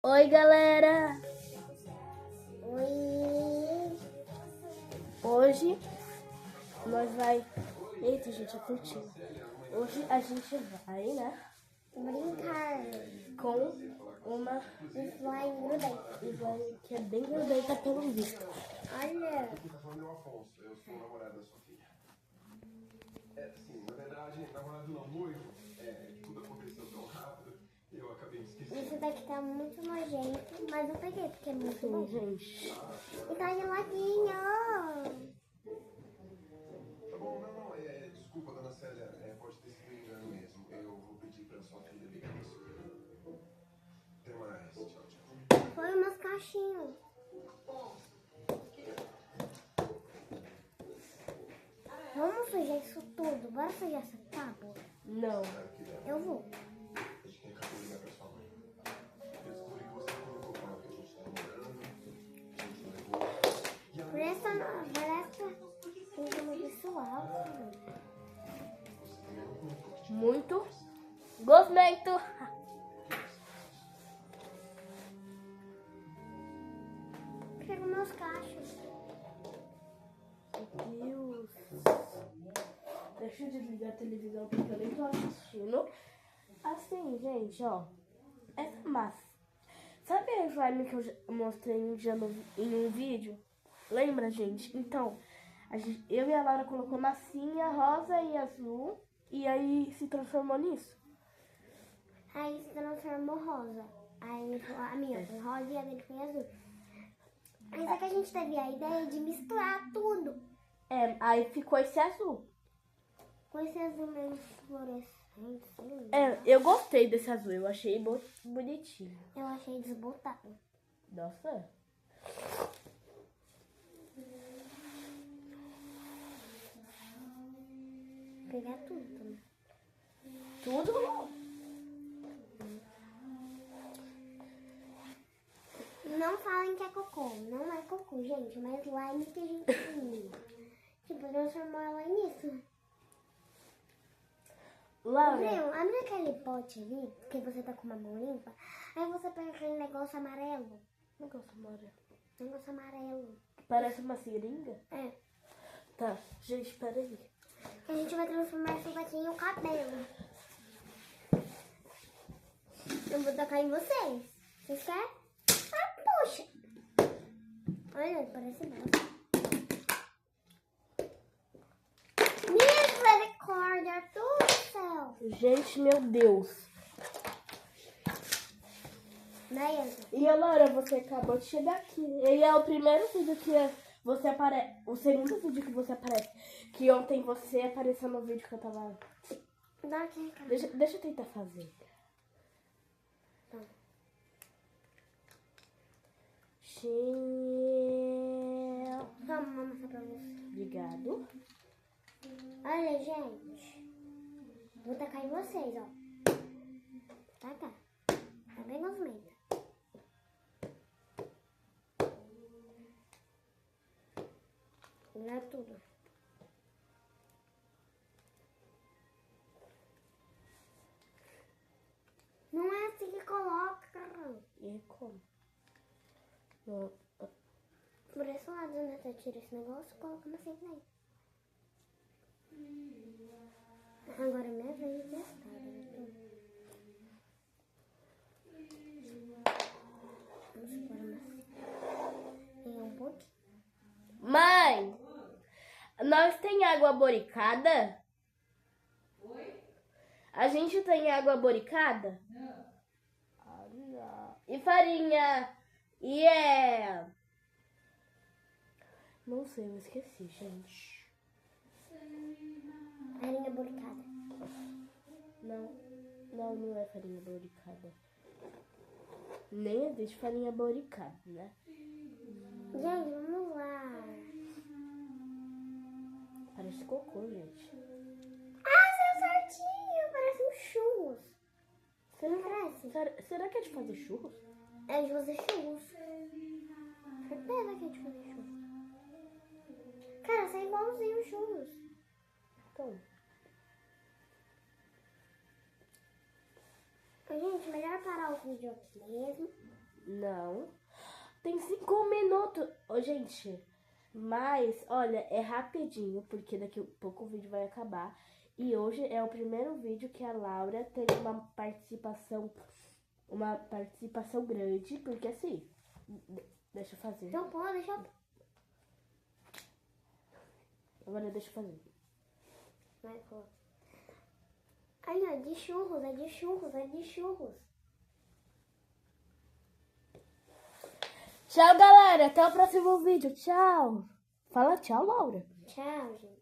Oi, galera! Oi! Hoje nós vai... Eita, gente, é curtinho. Hoje a gente vai, né? Brincar Com uma slime grudento. slime que é bem grudenta pelo visto. Olha! Aqui tá falando eu, Afonso. Eu sou o namorado da sua filha. Sim, na verdade, namorado não, noivo. Tudo aconteceu tão rápido e eu acabei me esquecendo. Esse daqui tá muito nojento, mas eu peguei porque é muito bom. Gente, E tá geladinho! Tá bom, não. Desculpa, dona Célia. Pode ter sido um engano mesmo. Eu vou pedir pra sua filha ligar isso. Até mais. Tchau, tchau. Foi umas caixinhas. Vamos sujar isso tudo. Bora sujar essa tábua. não. Claro que dá. Eu vou. A gente tem que ligar pra sua mãe. Eu descobri que você colocou fala que a gente tá namorando. A gente levou. E a Presta no visual. você também não colocou. Muito gosmento. Pega meus cachos. Meu Deus. Deixa eu desligar a televisão porque eu nem tô assistindo. Assim, gente, ó. Essa massa. Sabe a slime que eu já mostrei um dia em um vídeo? Lembra, gente? Então, eu e a Laura colocou massinha rosa e azul. E aí se transformou nisso. Aí se transformou rosa. Aí a minha foi rosa e a dele foi azul. Mas é que a gente teve a ideia de misturar tudo. Aí ficou esse azul. Com esse azul meio fluorescente. Sei lá. Eu gostei desse azul, eu achei bonitinho. Eu achei desbotado. Nossa. Pegar tudo também. Tudo. Não falem que é cocô. Não é cocô, gente. Mas slime que a gente tipo, transformou ela nisso. Laura, Viu? Abre aquele pote ali, que você tá com uma mão limpa. Aí você pega aquele negócio amarelo. negócio amarelo. Negócio amarelo. Parece uma seringa? É. Tá, gente, peraí. A gente vai transformar isso daqui em um cabelo. Eu vou tocar em vocês. Vocês querem? Ah, puxa! Olha, parece bosta. Misericórdia, Arthur do céu. Gente, meu Deus. Daí, Arthur. E a Laura, você acabou de chegar aqui. Ele é o primeiro vídeo que você aparece. O segundo vídeo que você aparece. Que ontem você apareceu no vídeo que eu tava. Dá aqui, cara. Deixa eu tentar fazer. Tá. Toma, vou mostrar pra você. Obrigado. Olha, gente. Vou tacar em vocês, ó. Tá. Tá bem gosmenta. Olha tudo. Não é assim que coloca. E como? Não. Por esse lado, né? Você tira esse negócio e coloca na frente daí. Agora é minha vez de testar, né? Vamos pôr uma um pouquinho. Mãe! Nós tem água boricada? Oi? A gente tem água boricada? Não. Ah, não. E farinha? E Não sei, eu esqueci, gente. Farinha boricada. Não é farinha boricada. Nem existe farinha boricada, né? Gente, vamos lá. Parece cocô, gente. Ah, saiu certinho. Parece um churros. Você não parece? Será que é de fazer churros? É de fazer churros. Certeza que é de fazer churros. Cara, sai igualzinho churros. Então, Gente, melhor parar o vídeo aqui mesmo. Não. Tem 5 minutos. Ô, gente, mas, olha, é rapidinho, porque daqui a pouco o vídeo vai acabar. E hoje é o primeiro vídeo que a Laura tem uma participação grande, porque assim, deixa eu fazer. Então, pô, deixa eu... Agora deixa eu fazer. Vai, pô. Ai, não, é de churros, é de churros, é de churros. Tchau, galera. Até o próximo vídeo. Tchau. Fala tchau, Laura. Tchau, gente.